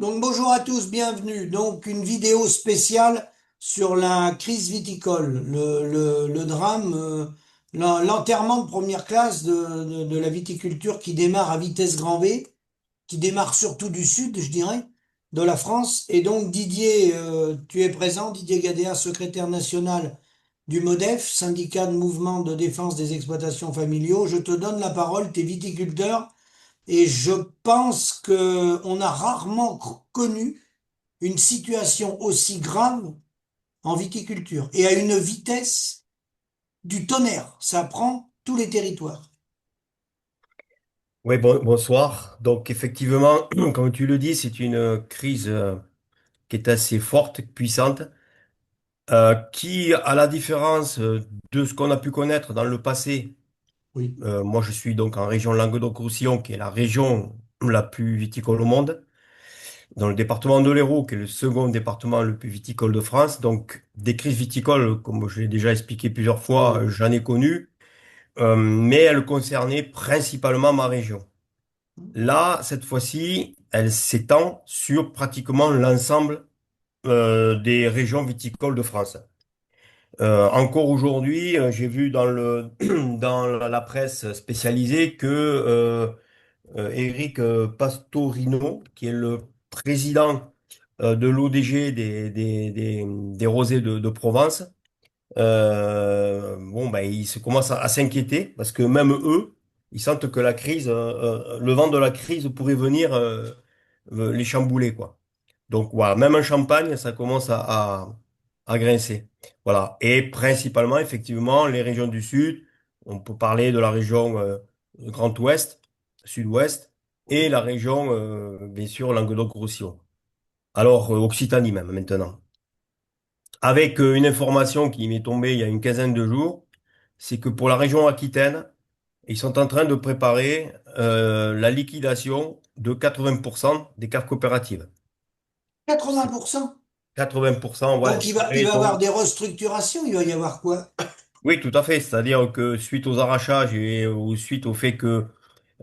Donc bonjour à tous, bienvenue. Donc une vidéo spéciale sur la crise viticole, le drame, l'enterrement de première classe de la viticulture qui démarre à vitesse grand V, qui démarre surtout du sud, je dirais, de la France. Et donc Didier, tu es présent, Didier Gadéa, secrétaire national du MODEF, syndicat de mouvement de défense des exploitations familiaux. Je te donne la parole, t'es viticulteur. Et je pense que on a rarement connu une situation aussi grave en viticulture et à une vitesse du tonnerre. Ça prend tous les territoires. Oui, bonsoir. Donc effectivement, comme tu le dis, c'est une crise qui est assez forte, puissante, qui, à la différence de ce qu'on a pu connaître dans le passé, Oui. moi je suis donc en région Languedoc-Roussillon, qui est la région la plus viticole au monde, dans le département de l'Hérault, qui est le second département le plus viticole de France. Donc des crises viticoles, comme je l'ai déjà expliqué plusieurs fois, Oui. j'en ai connu, mais elles concernaient principalement ma région. Là, cette fois-ci, elle s'étend sur pratiquement l'ensemble des régions viticoles de France. Encore aujourd'hui, j'ai vu dans dans la presse spécialisée que Éric Pastorino, qui est le président de l'ODG des rosés de Provence, bon, ben, ils se commencent à s'inquiéter parce que même eux, ils sentent que la crise, le vent de la crise pourrait venir les chambouler, quoi. Donc voilà, même en Champagne, ça commence à grincer. Voilà. Et principalement, effectivement, les régions du Sud, on peut parler de la région Grand Ouest, Sud-Ouest, et la région, bien sûr, Languedoc-Roussillon. Alors, Occitanie même maintenant. Avec une information qui m'est tombée il y a une quinzaine de jours, c'est que pour la région Aquitaine, ils sont en train de préparer la liquidation de 80% des caves coopératives. C'est 80%. 80%, ouais, Donc il serait va y avoir donc... des restructurations, il va y avoir quoi? Oui, tout à fait. C'est-à-dire que suite aux arrachages et ou suite au fait que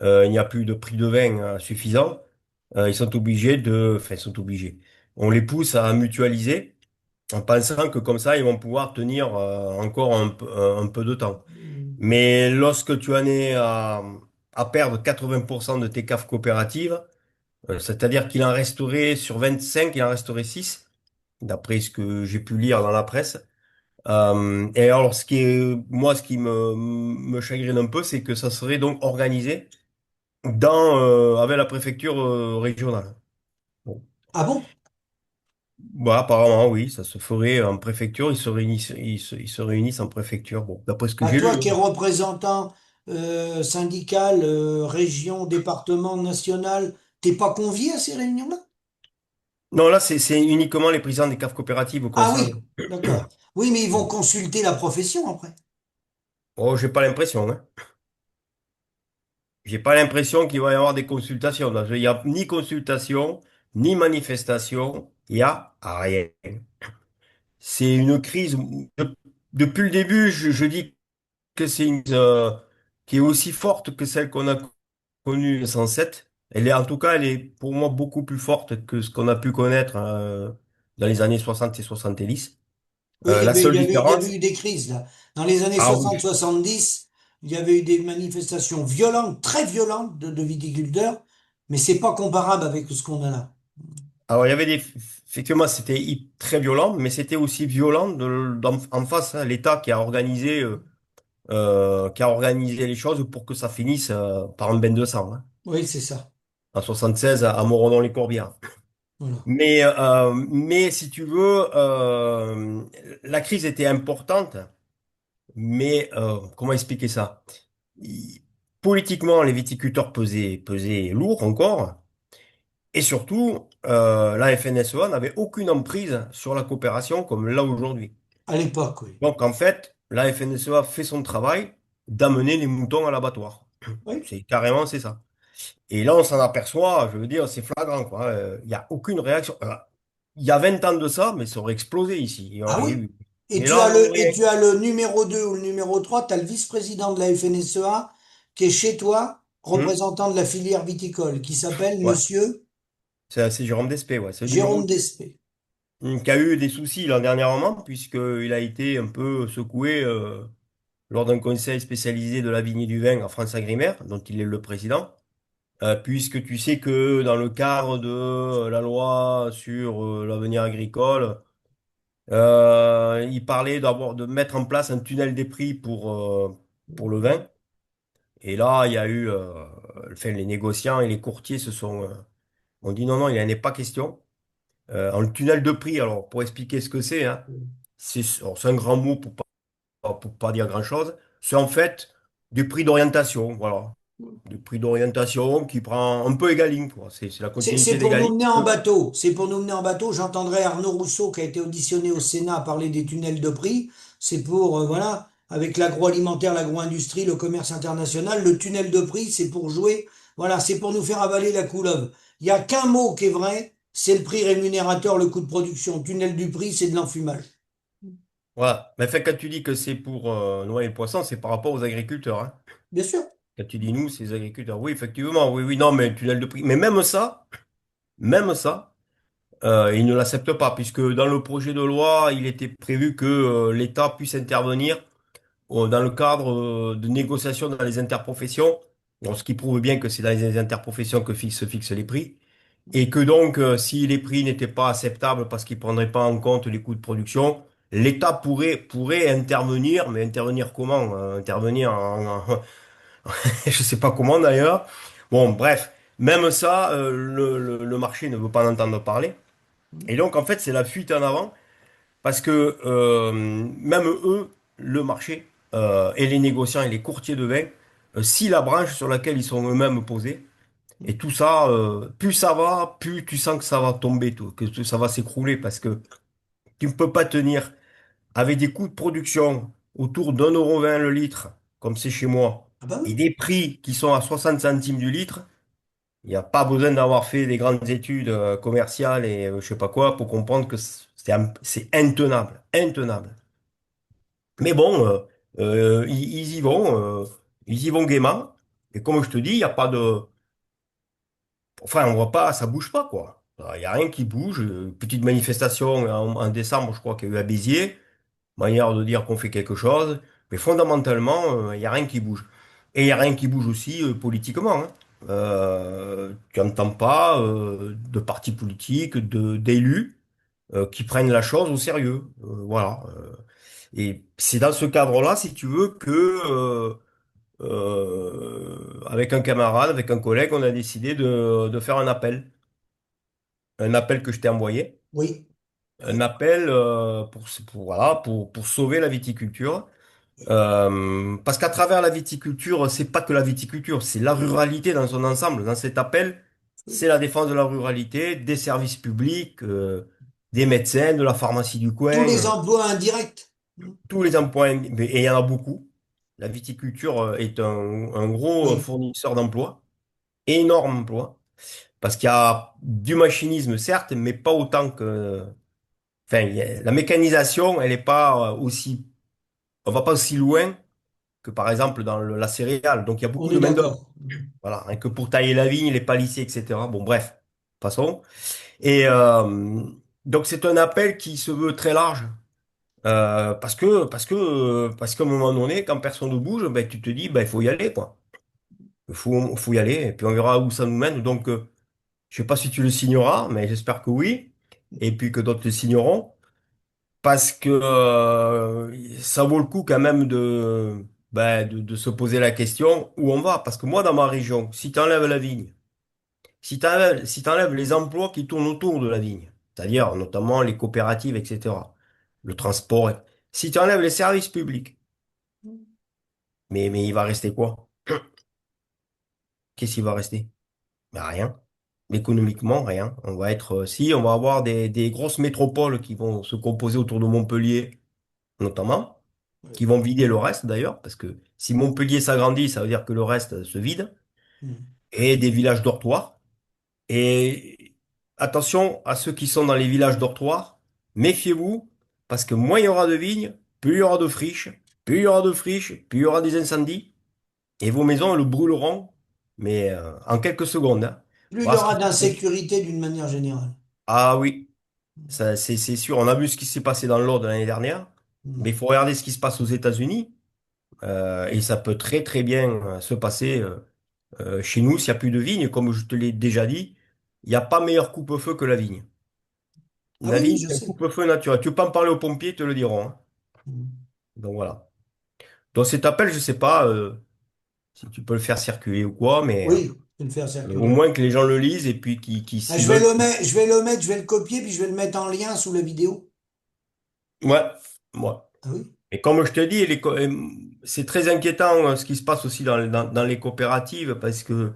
il n'y a plus de prix de vin suffisant, ils sont obligés enfin, ils sont obligés. On les pousse à mutualiser en pensant que comme ça, ils vont pouvoir tenir encore un peu de temps. Mais lorsque tu en es à perdre 80% de tes caves coopératives, c'est-à-dire qu'il en resterait sur 25, il en resterait 6, d'après ce que j'ai pu lire dans la presse. Et alors, moi, ce qui me chagrine un peu, c'est que ça serait donc organisé avec la préfecture régionale. Bon. Ah bon? Bah, apparemment, oui, ça se ferait en préfecture, ils se réunissent en préfecture. Bon, d'après ce que À j'ai toi lu, qui es hein. représentant syndical, région, département, national, t'es pas convié à ces réunions-là? Non, là, c'est uniquement les présidents des caves coopératives Ah concernés. oui, d'accord. Oui, mais ils vont consulter la profession après. Oh, j'ai pas l'impression, hein. J'ai pas l'impression qu'il va y avoir des consultations. Il n'y a ni consultation, ni manifestation, il y a rien. C'est une crise. Depuis le début, je dis que c'est une crise qui est aussi forte que celle qu'on a connue en 107. En tout cas, elle est pour moi beaucoup plus forte que ce qu'on a pu connaître dans les années 60 et 70. Oui, La seule il y avait différence, eu des crises là. Dans les années ah oui. 60-70, il y avait eu des manifestations violentes, très violentes de viticulteurs, mais c'est pas comparable avec ce qu'on a là. Alors, il y avait effectivement, c'était très violent, mais c'était aussi violent en face, hein, l'État qui a organisé les choses pour que ça finisse par un bain de sang, hein, Oui, c'est ça. en 76 à Moronon-les-Corbières. Voilà. Mais si tu veux, la crise était importante, mais comment expliquer ça? Il- Politiquement, les viticulteurs pesaient lourd encore. Et surtout, la FNSEA n'avait aucune emprise sur la coopération comme là aujourd'hui. À l'époque, oui. Donc en fait, la FNSEA fait son travail d'amener les moutons à l'abattoir. Oui. C'est ça. Et là, on s'en aperçoit, je veux dire, c'est flagrant, quoi. Il n'y a aucune réaction. Il y a 20 ans de ça, mais ça aurait explosé ici. Il y Ah aurait oui. eu. Mais là, Et rien. tu as le numéro 2 ou le numéro 3. Tu as le vice-président de la FNSEA qui est chez toi, Hmm. représentant de la filière viticole, qui s'appelle Ouais. Monsieur. C'est Jérôme Despé, ouais. C'est le numéro Jérôme Despé. qui a eu des soucis l'an dernièrement, puisqu'il a été un peu secoué lors d'un conseil spécialisé de la vigne et du vin à France-Agrimaire, dont il est le président. Puisque tu sais que dans le cadre de la loi sur l'avenir agricole, il parlait d'abord de mettre en place un tunnel des prix pour le vin. Et là, il y a eu, enfin, les négociants et les courtiers ont dit non, non, il n'en est pas question. Le tunnel de prix, alors pour expliquer ce que c'est, hein, c'est un grand mot pour pas dire grand-chose. C'est en fait du prix d'orientation, voilà. Du prix d'orientation qui prend un peu Égalim, quoi. C'est la C'est continuité pour nous d'Égalim. mener en bateau. C'est pour nous mener en bateau. J'entendrai Arnaud Rousseau qui a été auditionné au Sénat parler des tunnels de prix. C'est pour, voilà, avec l'agroalimentaire, l'agro-industrie, le commerce international, le tunnel de prix, c'est pour jouer. Voilà, c'est pour nous faire avaler la couleuvre. Il n'y a qu'un mot qui est vrai, c'est le prix rémunérateur, le coût de production. Tunnel du prix, c'est de l'enfumage. Voilà. Mais fait, quand tu dis que c'est pour noyer le poisson, c'est par rapport aux agriculteurs, hein. Bien sûr. Quand tu dis nous, c'est les agriculteurs. Oui, effectivement, oui, oui, non, mais tunnel de prix. Mais même ça, ils ne l'acceptent pas, puisque dans le projet de loi, il était prévu que l'État puisse intervenir dans le cadre de négociations dans les interprofessions, donc, ce qui prouve bien que c'est dans les interprofessions que se fixent les prix, et que donc, si les prix n'étaient pas acceptables parce qu'ils ne prendraient pas en compte les coûts de production, l'État pourrait intervenir, mais intervenir comment? Intervenir je sais pas comment d'ailleurs. Bon, bref, même ça, le marché ne veut pas en entendre parler. Et donc, en fait, c'est la fuite en avant. Parce que même eux, le marché, et les négociants et les courtiers de vin, si la branche sur laquelle ils sont eux-mêmes posés, et tout ça, plus ça va, plus tu sens que ça va tomber, tout, que ça va s'écrouler, parce que tu ne peux pas tenir avec des coûts de production autour d'1,20 € le litre, comme c'est chez moi, Ah bah et oui. des prix qui sont à 60 centimes du litre. Il n'y a pas besoin d'avoir fait des grandes études commerciales et je sais pas quoi pour comprendre que c'est intenable, intenable. Mais bon, ils y vont gaiement. Et comme je te dis, il n'y a pas de, enfin, on voit pas, ça bouge pas, quoi. Il n'y a rien qui bouge. Petite manifestation en décembre, je crois qu'il y a eu à Béziers, manière de dire qu'on fait quelque chose. Mais fondamentalement, il n'y a rien qui bouge. Et il n'y a rien qui bouge aussi politiquement, hein. Tu n'entends pas de partis politiques, d'élus qui prennent la chose au sérieux. Voilà. Et c'est dans ce cadre-là, si tu veux, que avec un camarade, avec un collègue, on a décidé de faire un appel. Un appel que je t'ai envoyé. Oui. Un appel voilà, pour sauver la viticulture. Parce qu'à travers la viticulture, c'est pas que la viticulture, c'est la ruralité dans son ensemble. Dans cet appel, c'est la défense de la ruralité, des services publics, des médecins, de la pharmacie du Tous coin, les emplois indirects. tous les emplois, et il y en a beaucoup. La viticulture est un gros Oui. fournisseur d'emplois, énorme emploi, parce qu'il y a du machinisme, certes, mais pas autant que... Enfin, la mécanisation, elle n'est pas aussi... On va pas aussi loin que, par exemple, dans la céréale. Donc, il y a On beaucoup est de main-d'œuvre. d'accord. Voilà, rien que pour tailler la vigne, les palissés, etc. Bon, bref, passons. Et donc, c'est un appel qui se veut très large. Parce qu'à un moment donné, quand personne ne bouge, ben, tu te dis, ben, il faut y aller, quoi. Il faut y aller, et puis on verra où ça nous mène. Donc, je sais pas si tu le signeras, mais j'espère que oui, et puis que d'autres le signeront, parce que ça vaut le coup quand même de se poser la question où on va. Parce que moi, dans ma région, si tu enlèves la vigne, si t'enlèves les emplois qui tournent autour de la vigne, c'est-à-dire notamment les coopératives, etc., le transport, si tu enlèves les services publics, mais il va rester quoi? Qu'est-ce qui va rester? Ben, rien. Économiquement, rien. Si, on va avoir des grosses métropoles qui vont se composer autour de Montpellier, notamment, qui vont vider le reste d'ailleurs, parce que si Montpellier s'agrandit, ça veut dire que le reste se vide, et des villages dortoirs. Et attention à ceux qui sont dans les villages dortoirs, méfiez-vous, parce que moins il y aura de vignes, plus il y aura de friches, plus il y aura de friches, plus il y aura des incendies, et vos maisons, elles le brûleront, mais en quelques secondes, hein. plus il y Voilà ce aura qui... d'insécurité d'une manière générale. Ah oui, ça, c'est sûr. On a vu ce qui s'est passé dans l'Aude l'année dernière, mais il Mm. faut regarder ce qui se passe aux États-Unis. Et ça peut très très bien se passer chez nous s'il n'y a plus de vigne. Comme je te l'ai déjà dit, il n'y a pas meilleur coupe-feu que la vigne. Ah La oui, oui, vigne, je c'est un sais. coupe-feu naturel. Tu peux en parler aux pompiers, ils te le diront, hein. Mm. Donc voilà. Donc cet appel, je sais pas si tu peux le faire circuler ou quoi, mais Oui, je vais le faire au circuler. moins que les gens le lisent et puis qui Ah, s'ils veulent. je vais le copier, puis je vais le mettre en lien sous la vidéo. Ouais, ouais. Ah oui? Et comme je te dis, c'est très inquiétant ce qui se passe aussi dans les coopératives parce que,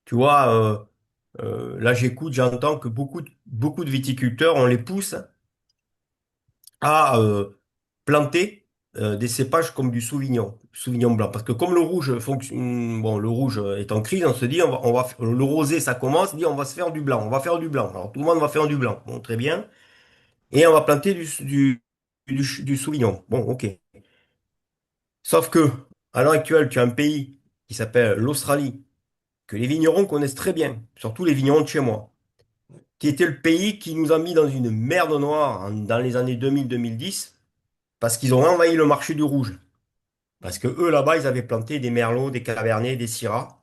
tu vois, là j'écoute, j'entends que beaucoup de viticulteurs, on les pousse à planter des cépages comme du Sauvignon blanc. Parce que comme le rouge fonctionne, bon, le rouge est en crise, on se dit, le rosé ça commence, on dit on va se faire du blanc, on va faire du blanc. Alors tout le monde va faire du blanc, bon, très bien. Et on va planter du Sauvignon. Bon, ok. Sauf que, à l'heure actuelle, tu as un pays qui s'appelle l'Australie, que les vignerons connaissent très bien, surtout les vignerons de chez moi, qui était le pays qui nous a mis dans une merde noire dans les années 2000-2010, parce qu'ils ont envahi le marché du rouge. Parce que eux, là-bas, ils avaient planté des merlots, des cabernets, des syrahs.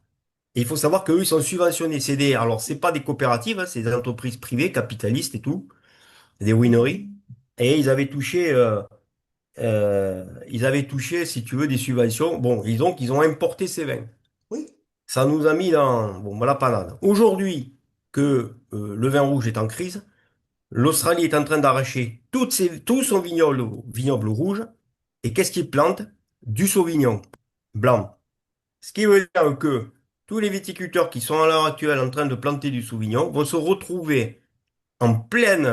Et il faut savoir qu'eux, ils sont subventionnés. Alors, c'est pas des coopératives, hein, c'est des entreprises privées, capitalistes et tout, des wineries. Et ils avaient touché, si tu veux, des subventions. Bon, ils ont importé ces vins. Oui. Ça nous a mis dans, bon, voilà, panade. Aujourd'hui, que le vin rouge est en crise, l'Australie est en train d'arracher tout son vignoble rouge. Et qu'est-ce qu'ils plantent? Du Sauvignon blanc. Ce qui veut dire que tous les viticulteurs qui sont à l'heure actuelle en train de planter du Sauvignon vont se retrouver en pleine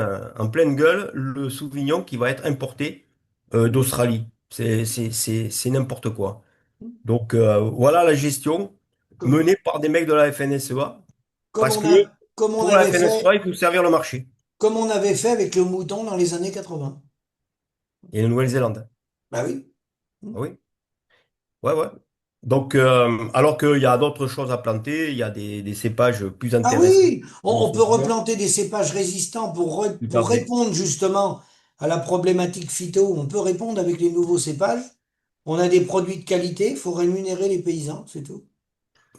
gueule le Sauvignon qui va être importé d'Australie. C'est n'importe quoi. Donc voilà la gestion Comme, menée par des mecs de la FNSEA. comme Parce on que a, comme on pour la avait FNSEA, fait, il faut servir le marché. comme on avait fait avec le mouton dans les années 80. Et la Nouvelle-Zélande. Bah oui. Ah oui, ouais, ouais. Donc, alors qu'il y a d'autres choses à planter, il y a des cépages plus Ah intéressants oui, pour le on peut Sauvignon. replanter des cépages résistants Tout à pour fait. répondre justement à la problématique phyto. On peut répondre avec les nouveaux cépages. On a des produits de qualité, il faut rémunérer les paysans, c'est tout.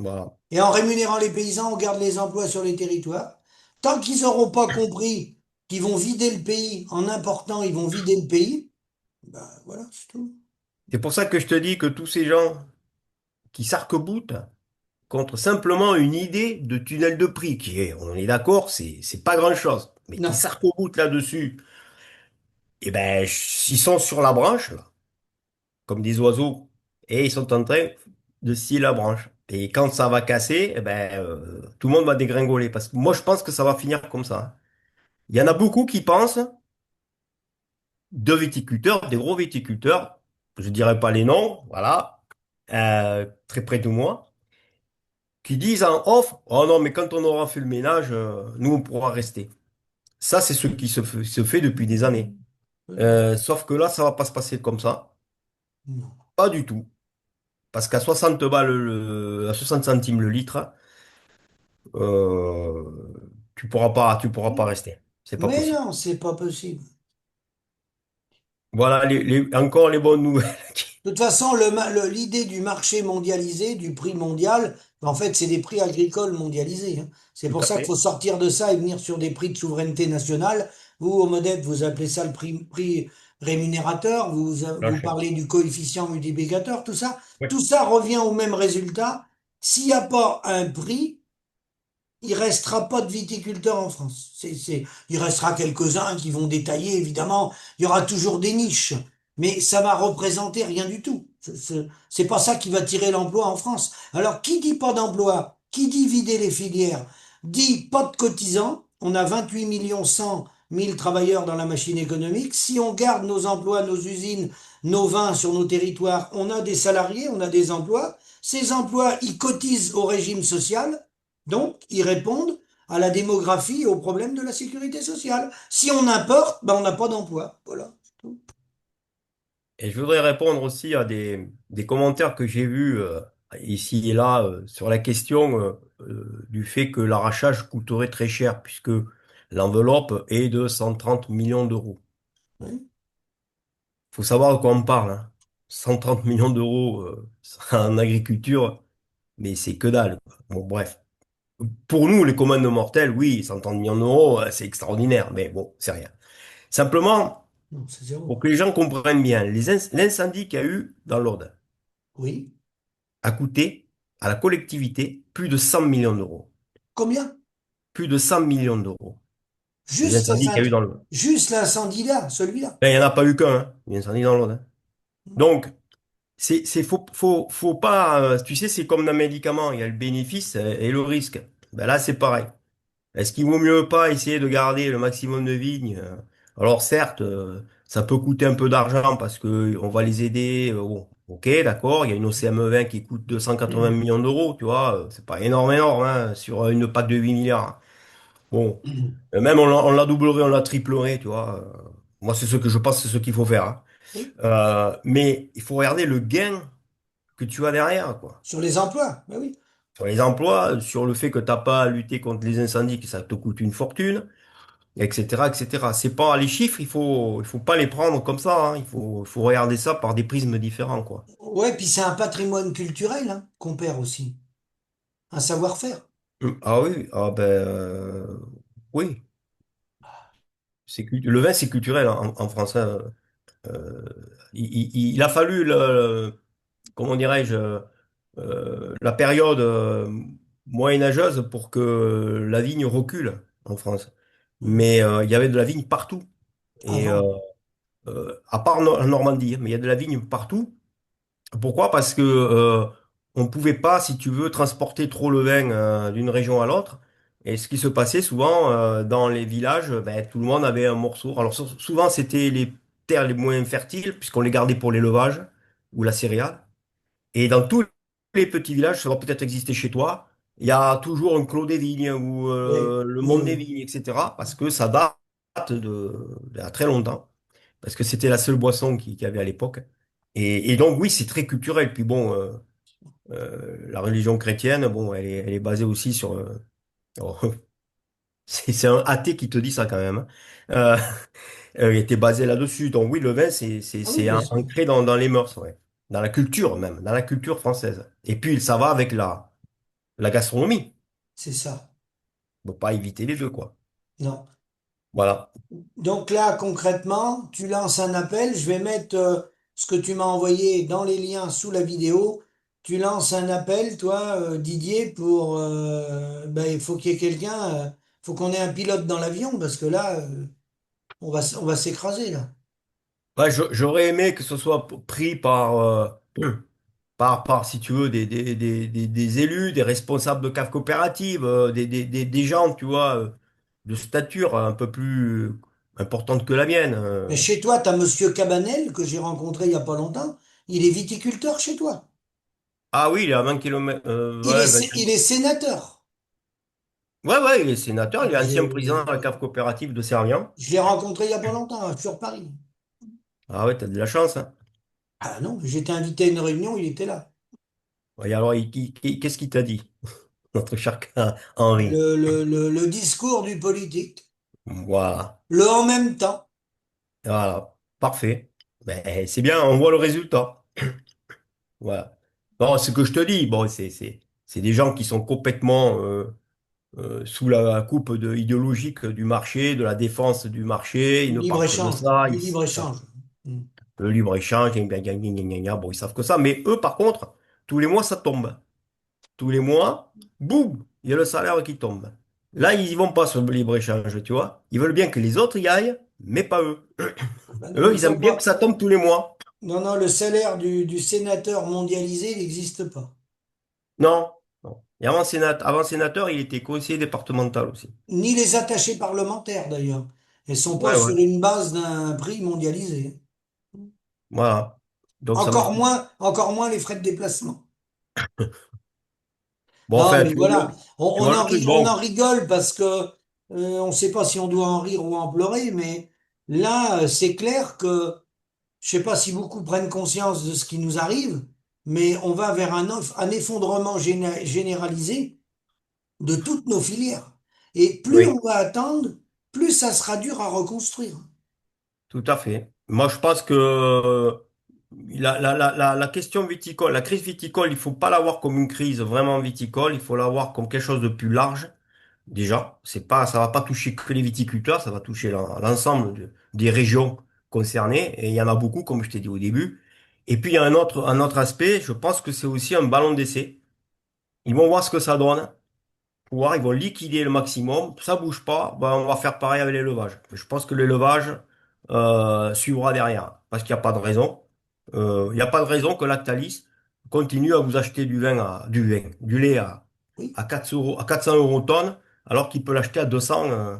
Voilà. Et en rémunérant les paysans, on garde les emplois sur les territoires. Tant qu'ils n'auront pas compris qu'ils vont vider le pays, en important, ils vont vider le pays, ben voilà, c'est tout. C'est pour ça que je te dis que tous ces gens qui s'arc-boutent contre simplement une idée de tunnel de prix, qui est, on est d'accord, c'est pas grand-chose, mais qui Non. s'arc-boutent là-dessus, eh ben, ils sont sur la branche, là, comme des oiseaux, et ils sont en train de scier la branche. Et quand ça va casser, eh ben, tout le monde va dégringoler. Parce que moi, je pense que ça va finir comme ça, hein. Il y en a beaucoup qui pensent, de viticulteurs, des gros viticulteurs, je dirais pas les noms, voilà, très près de moi, qui disent en off, oh non, mais quand on aura fait le ménage, nous, on pourra rester. Ça, c'est ce qui se fait depuis des années. Sauf que là, ça va pas se passer comme ça. Non. Pas du tout. Parce qu'à 60 balles, à 60 centimes le litre, tu pourras pas rester. C'est pas Mais possible. non, c'est pas possible. Voilà encore les bonnes nouvelles. De toute façon, l'idée du marché mondialisé, du prix mondial, en fait, c'est des prix agricoles mondialisés, hein. C'est Tout pour à ça qu'il fait. faut sortir de ça et venir sur des prix de souveraineté nationale. Vous, au MODEP, vous appelez ça le prix rémunérateur, vous Plancher. parlez du coefficient multiplicateur, tout ça. Oui. Tout ça revient au même résultat. S'il n'y a pas un prix, il restera pas de viticulteurs en France. Il restera quelques-uns qui vont détailler, évidemment. Il y aura toujours des niches, mais ça va représenter rien du tout. C'est pas ça qui va tirer l'emploi en France. Alors, qui dit pas d'emploi, qui dit vider les filières, dit pas de cotisants. On a 28 millions 100 000 travailleurs dans la machine économique. Si on garde nos emplois, nos usines, nos vins sur nos territoires, on a des salariés, on a des emplois. Ces emplois, ils cotisent au régime social. Donc, ils répondent à la démographie et aux problèmes de la sécurité sociale. Si on importe, ben on n'a pas d'emploi. Voilà. Et je voudrais répondre aussi à des commentaires que j'ai vus ici et là sur la question du fait que l'arrachage coûterait très cher, puisque l'enveloppe est de 130 millions d'euros. Oui. Faut savoir de quoi on parle, hein. 130 millions d'euros en agriculture, mais c'est que dalle, quoi. Bon, bref. Pour nous, les communs de mortels, oui, 130 millions d'euros, c'est extraordinaire, mais bon, c'est rien. Simplement, Non, c'est pour zéro. que les gens comprennent bien, l'incendie qu'il y a eu dans l'Aude Oui. a coûté à la collectivité plus de 100 millions d'euros. Combien? Plus de 100 millions d'euros. Les Juste, incendies qu'il y a eu dans l'Aude. juste l'incendie là, celui-là. Ben, il n'y en a pas eu qu'un, hein, les incendies dans l'Aude, hein. Donc, faut pas, tu sais, c'est comme dans le médicament, il y a le bénéfice et le risque. Ben là, c'est pareil. Est-ce qu'il vaut mieux pas essayer de garder le maximum de vignes? Alors certes, ça peut coûter un peu d'argent parce que on va les aider. Bon, ok, d'accord. Il y a une OCM20 qui coûte 280 millions d'euros, tu vois. C'est pas énorme, énorme, hein, sur une PAC de 8 milliards. Bon, même on l'a doublerait, on l'a triplerait, tu vois. Moi, c'est ce que je pense, c'est ce qu'il faut faire, hein. Oui. Mais il faut regarder le gain que tu as derrière, quoi. Sur les emplois. Ben oui. Sur les emplois, sur le fait que t'as pas à lutter contre les incendies, que ça te coûte une fortune, etc., etc. C'est pas les chiffres, il faut pas les prendre comme ça, hein. Il faut regarder ça par des prismes différents, quoi. Ouais, puis c'est un patrimoine culturel hein, qu'on perd aussi. Un savoir-faire. Ah oui, ah ben oui, le vin c'est culturel en français. Il a fallu comment dirais-je la période moyenâgeuse pour que la vigne recule en France. Mhm. Mais il y avait de la vigne partout. Et Avant. à part en Normandie, hein, mais il y a de la vigne partout. Pourquoi? Parce que on pouvait pas, si tu veux, transporter trop le vin d'une région à l'autre. Et ce qui se passait souvent dans les villages, ben, tout le monde avait un morceau. Alors souvent c'était les terres les moins fertiles puisqu'on les gardait pour l'élevage ou la céréale. Et dans tous les petits villages, ça va peut-être exister chez toi, il y a toujours un clos des vignes ou Oui, le oui, monde des oui. vignes, etc. Parce que ça date d'il y a très longtemps. Parce que c'était la seule boisson qu'il y avait à l'époque. Et donc oui, c'est très culturel. Puis bon, la religion chrétienne, bon, elle est basée aussi sur... oh, c'est un athée qui te dit ça quand même, hein. Euh, elle était basée là-dessus. Donc oui, le vin, Ah oui, bien sûr. ancré dans les mœurs, ouais. Dans la culture même, dans la culture française. Et puis ça va avec la gastronomie. C'est ça. On peut pas éviter les deux, quoi. Non. Voilà. Donc là, concrètement, tu lances un appel. Je vais mettre ce que tu m'as envoyé dans les liens sous la vidéo. Tu lances un appel, toi, Didier, pour... ben, il faut qu'il y ait quelqu'un, faut qu'on ait un pilote dans l'avion, parce que là, on va s'écraser, là. Ouais, j'aurais aimé que ce soit pris par, si tu veux, des élus, des responsables de caves coopératives, des gens, tu vois, de stature un peu plus importante que la mienne. Mais chez toi, tu as Monsieur Cabanel, que j'ai rencontré il y a pas longtemps. Il est viticulteur chez toi. Ah oui, il est à 20 km, ouais, 20 Il est sénateur. ouais, ouais, il est sénateur, il est ancien président de la J'ai- cave coopérative de Servien. Je l'ai rencontré il y a pas longtemps, sur Paris. Ah ouais, t'as de la chance, hein. Ah non, j'étais invité à une réunion, il était là. Et alors, qu'est-ce qu'il t'a dit, notre cher Henri? Le discours du politique. Voilà, Le en même temps. voilà, parfait. Ben, c'est bien, on voit le résultat. Voilà. Non, ce que je te dis, bon, c'est des gens qui sont complètement sous la coupe idéologique du marché, de la défense du marché. Ils ne parlent que de ça. Du libre-échange. Hmm. Le libre-échange, gna, gna, gna, gna, gna, gna. Bon, ils savent que ça. Mais eux, par contre, tous les mois, ça tombe. Tous les mois, boum, il y a le salaire qui tombe. Là, ils y vont pas sur le libre-échange, tu vois. Ils veulent bien que les autres y aillent, mais pas eux. Ben non, Eux, ils ils aiment ont bien que pas. ça tombe tous les mois. Non, non, le salaire du sénateur mondialisé, il n'existe pas. Non, non. Et avant sénateur, il était conseiller départemental aussi. Ni les attachés parlementaires, d'ailleurs. Elles sont pas Ouais, ouais. sur une base d'un prix mondialisé. Voilà. Donc ça marche. Encore moins les frais de déplacement. Bon, Non, enfin, mais voilà, tu vois le truc. on en Bon. rigole parce que on ne sait pas si on doit en rire ou en pleurer, mais là, c'est clair que je sais pas si beaucoup prennent conscience de ce qui nous arrive, mais on va vers un effondrement généralisé de toutes nos filières. Et plus on Oui, va attendre, plus ça sera dur à reconstruire. tout à fait. Moi, je pense que la question viticole, la crise viticole, il faut pas la voir comme une crise vraiment viticole, il faut la voir comme quelque chose de plus large. Déjà, c'est pas, ça va pas toucher que les viticulteurs, ça va toucher l'ensemble des régions concernées, et il y en a beaucoup, comme je t'ai dit au début. Et puis, il y a un autre aspect, je pense que c'est aussi un ballon d'essai. Ils vont voir ce que ça donne. Ils vont liquider le maximum. Ça bouge pas, ben, on va faire pareil avec l'élevage. Je pense que l'élevage suivra derrière, parce qu'il n'y a pas de raison. Il n'y a pas de raison que Lactalis continue à vous acheter du lait Oui, à 400 euros tonne, alors qu'il peut l'acheter à 200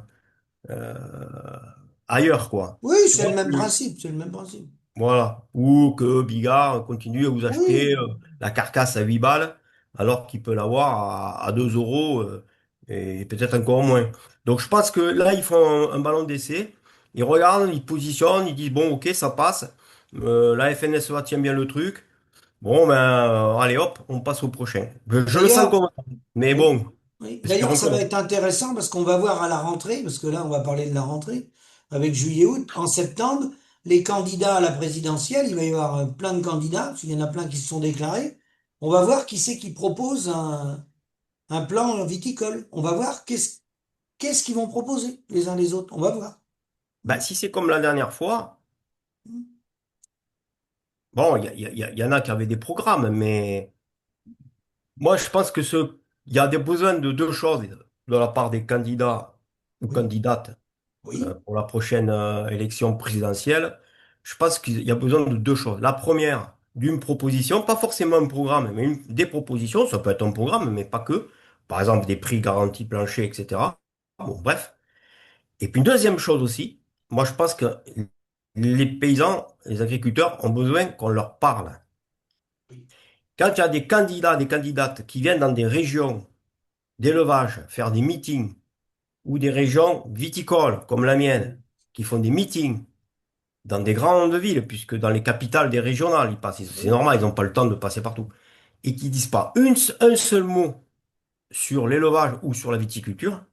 euh, ailleurs, quoi. oui, Tu c'est vois, le même principe, c'est le même principe. voilà. Ou que Bigard continue à vous acheter Oui, la carcasse à 8 balles alors qu'il peut l'avoir à 2 euros et peut-être encore moins. Donc je pense que là, ils font un ballon d'essai. Ils regardent, ils positionnent, ils disent, bon, ok, ça passe. La FNSEA tient bien le truc. Bon, ben, allez hop, on passe au prochain. Je le sens d'ailleurs, comme ça. Mais oui, bon, oui. D'ailleurs, espérons ça que va non. être intéressant parce qu'on va voir à la rentrée, parce que là, on va parler de la rentrée, avec juillet-août. En septembre, les candidats à la présidentielle, il va y avoir plein de candidats, parce qu'il y en a plein qui se sont déclarés. On va voir qui c'est qui propose un plan viticole. On va voir qu'est-ce qu'ils vont proposer les uns les autres. On va voir. Ben, si c'est comme la dernière fois, bon, il y en a qui avaient des programmes, mais. Moi, je pense il y a des besoins de deux choses de la part des candidats ou Oui, candidates oui, pour la prochaine élection présidentielle. Je pense qu'il y a besoin de deux choses. La première, d'une proposition, pas forcément un programme, mais des propositions. Ça peut être un programme, mais pas que. Par exemple, des prix garantis planchers, etc. Bon, bref. Et puis une deuxième chose aussi, moi, je pense que les paysans, les agriculteurs ont besoin qu'on leur parle. oui, Quand il y a des candidats, des candidates qui viennent dans des régions d'élevage, faire des meetings, ou des régions viticoles comme la mienne, oui, qui font des meetings dans des grandes villes, puisque dans les capitales des régionales, ils passent, c'est oui. normal, ils n'ont pas le temps de passer partout, et qui disent pas un seul mot sur l'élevage ou sur la viticulture,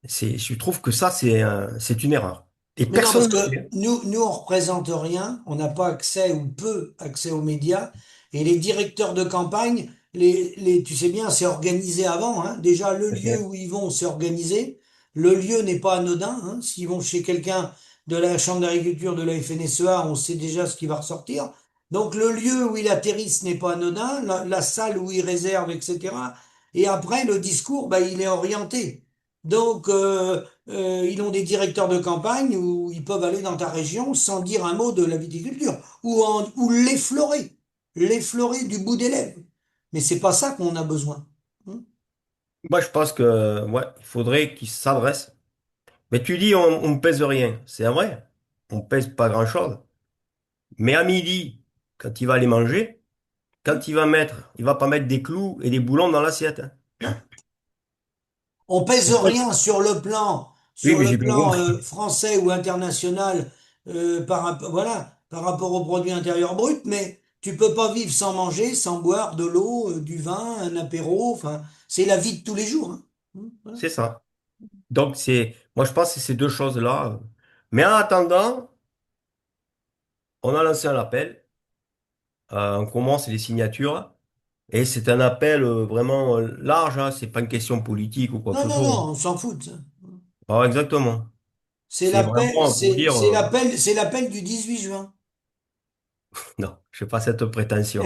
je trouve que ça, c'est une erreur. Et Mais non, parce personne ne que le fait. nous, on représente rien, on n'a pas accès ou peu accès aux médias, et les directeurs de campagne, tu sais bien, c'est organisé avant, hein. Déjà, le lieu Ok. où ils vont, c'est organisé. Le lieu n'est pas anodin, hein. S'ils vont chez quelqu'un de la Chambre d'agriculture de la FNSEA, on sait déjà ce qui va ressortir. Donc, le lieu où ils atterrissent n'est pas anodin, la salle où ils réservent, etc. Et après, le discours, bah, il est orienté. Donc, ils ont des directeurs de campagne où ils peuvent aller dans ta région sans dire un mot de la viticulture ou l'effleurer du bout des lèvres. Mais c'est pas ça qu'on a besoin. Hein. Moi, je pense que, ouais, il faudrait qu'ils s'adressent. Mais tu dis, on ne pèse rien. C'est vrai. On pèse pas grand-chose. Mais à midi, quand il va aller manger, quand il va pas mettre des clous et des boulons dans l'assiette, hein. Non. On pèse On pèse. rien Oui, sur mais le j'ai bien plan compris. français ou international voilà, par rapport au produit intérieur brut, mais tu peux pas vivre sans manger, sans boire de l'eau, du vin, un apéro. Enfin, c'est la vie de tous les jours. Hein. Voilà. C'est ça. Donc, moi, je pense que c'est ces deux choses-là. Mais en attendant, on a lancé un appel. On commence les signatures. Et c'est un appel vraiment large, hein. C'est pas une question politique ou quoi que Non, ce non, soit. non, on s'en fout de ça. Ah, exactement. C'est vraiment pour dire, C'est l'appel du 18 juin. non, je n'ai pas cette prétention.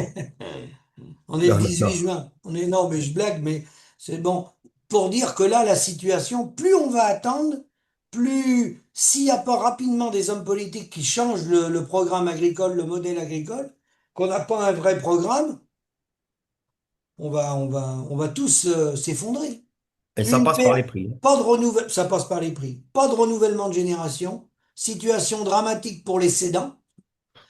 On est le Non, non, 18 non. juin. Non, mais je blague, mais c'est bon. Pour dire que là, la situation, plus on va attendre, plus s'il n'y a pas rapidement des hommes politiques qui changent le programme agricole, le modèle agricole, qu'on n'a pas un vrai programme, on va tous s'effondrer. Et ça Une passe par paire, les prix, hein. pas de renouvellement, ça passe par les prix. Pas de renouvellement de génération. Situation dramatique pour les cédants.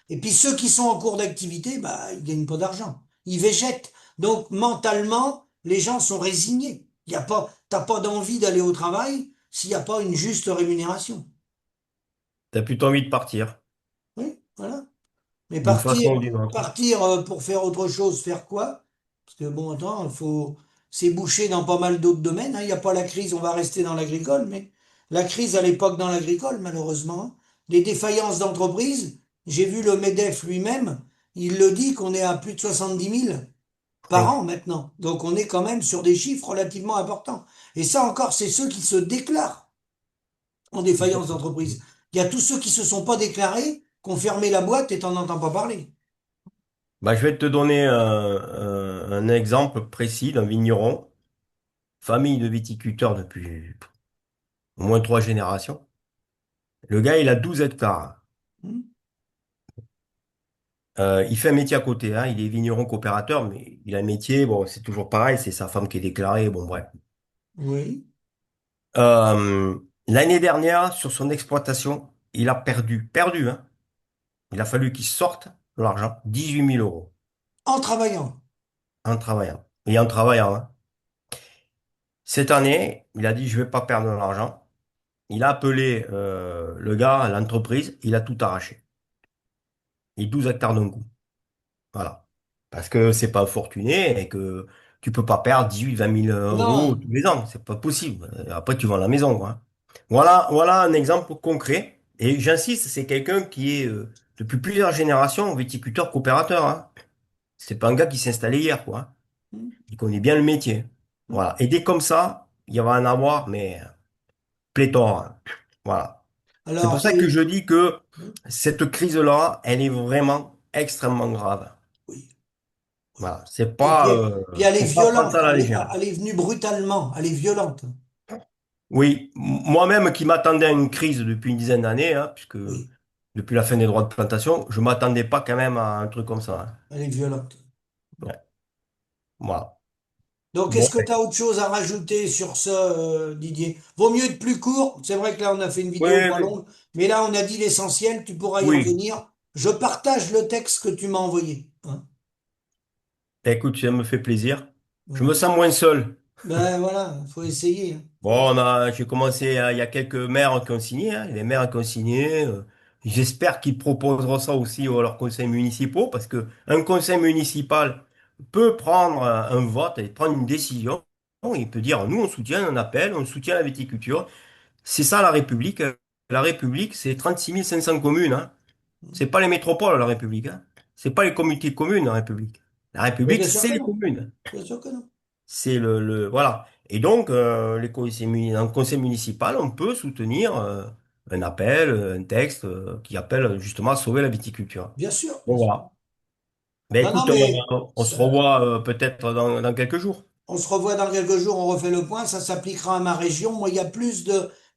Et puis ceux qui sont en cours d'activité, bah, ils gagnent pas d'argent. Ils végètent. Donc mentalement, les gens sont résignés. Il y a pas, t'as pas d'envie d'aller au travail s'il n'y a pas une juste rémunération. T'as plutôt envie de partir. Oui, voilà. Mais d'une façon ou partir, d'une autre. partir pour faire autre chose, faire quoi? Parce que bon, attends, c'est bouché dans pas mal d'autres domaines, hein. Il n'y a pas la crise, on va rester dans l'agricole, mais la crise à l'époque dans l'agricole, malheureusement, hein. Les défaillances d'entreprise, j'ai vu le MEDEF lui-même, il le dit qu'on est à plus de 70 000 par Oui. an maintenant. Donc on est quand même sur des chiffres relativement importants. Et ça encore, c'est ceux qui se déclarent en défaillance d'entreprise. Il y a tous ceux qui se sont pas déclarés, qui ont fermé la boîte et t'en entends pas parler. Bah, je vais te donner un exemple précis d'un vigneron, famille de viticulteurs depuis au moins 3 générations. Le gars, il a 12 hectares. Hmm. Il fait un métier à côté, hein. Il est vigneron coopérateur, mais il a un métier, bon, c'est toujours pareil, c'est sa femme qui est déclarée, bon, bref. Oui. Euh, L'année dernière, sur son exploitation, il a perdu, hein. Il a fallu qu'il sorte de l'argent, 18 000 euros, En travaillant. en travaillant. Et en travaillant, hein. Cette année, il a dit, je vais pas perdre de l'argent. Il a appelé le gars, l'entreprise, il a tout arraché. Et 12 hectares d'un coup. Voilà. Parce que c'est pas fortuné et que tu peux pas perdre 18 000 20 000 euros Non. tous les ans. C'est pas possible. Après, tu vends la maison, quoi. Voilà un exemple concret. Et j'insiste, c'est quelqu'un qui est depuis plusieurs générations viticulteur coopérateur, hein. C'est pas un gars qui s'est installé hier, quoi. Hmm. Il connaît bien le métier. Hmm. Voilà. Et dès comme ça, il va en avoir, mais pléthore, hein. Voilà. C'est pour Alors, ça que je dis que cette crise-là, elle est vraiment extrêmement grave. oui, oui. Voilà. C'est Et pas, puis elle est faut pas prendre ça violente. à la légère. Elle est venue brutalement. Elle est violente. Oui, moi-même qui m'attendais à une crise depuis une dizaine d'années, hein, puisque Oui, depuis la fin des droits de plantation, je m'attendais pas quand même à un truc comme ça, hein. elle est violente. Ouais. Voilà. Donc, Bon, est-ce que tu as autre chose à rajouter sur ce, Didier? Vaut mieux être plus court. C'est vrai que là, on a fait une oui, vidéo pas oui, longue, mais là, on a dit l'essentiel. Tu pourras y oui. revenir. Je partage le texte que tu m'as envoyé, hein. Écoute, ça me fait plaisir. Je me Voilà. sens moins seul. Ben voilà, faut essayer, hein. Bon, j'ai commencé, il y a quelques maires qui ont signé, hein, les maires qui ont signé. J'espère qu'ils proposeront ça aussi à leurs conseils municipaux, parce que un conseil municipal peut prendre un vote et prendre une décision. Il peut dire, nous, on soutient un appel, on soutient la viticulture. C'est ça la République. La République, c'est 36 500 communes, hein. C'est pas les métropoles, la République, hein. C'est pas les communautés de communes, la République. La Mais République, bien sûr c'est que les non. communes. Bien sûr que non. C'est voilà. Et donc, dans le conseil municipal, on peut soutenir un appel, un texte qui appelle justement à sauver la viticulture. Bien sûr, Bon, bien sûr. voilà. Ben Non, non, écoute, mais on se ça- revoit peut-être dans quelques jours. on se revoit dans quelques jours, on refait le point. Ça s'appliquera à ma région. Moi, il y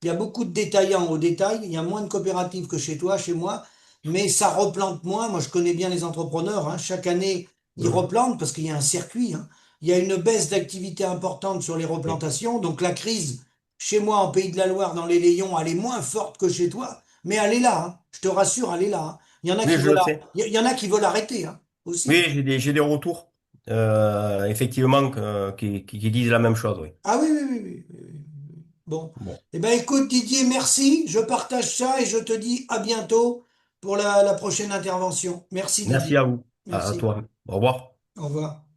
a beaucoup de détaillants au détail. Il y a moins de coopératives que chez toi, chez moi, mais ça replante moins. Moi, je connais bien les entrepreneurs, hein. Chaque année, ils Mhm. replantent parce qu'il y a un circuit, hein. Il y a une baisse d'activité importante sur les Oui. replantations. Donc, la crise, chez moi, en Pays de la Loire, dans les Layons, elle est moins forte que chez toi, mais elle est là, hein. Je te rassure, elle est là, hein. Il y en a Oui, qui je le veulent, sais. il y en a qui veulent arrêter, hein, Oui, aussi. j'ai des retours, effectivement, qui disent la même chose, oui. Ah oui, oui, oui, oui, oui, oui. Bon. Bon. Eh ben, écoute, Didier, merci. Je partage ça et je te dis à bientôt pour la prochaine intervention. Merci, Merci Didier. à vous, à Merci. toi. Au revoir. Au revoir.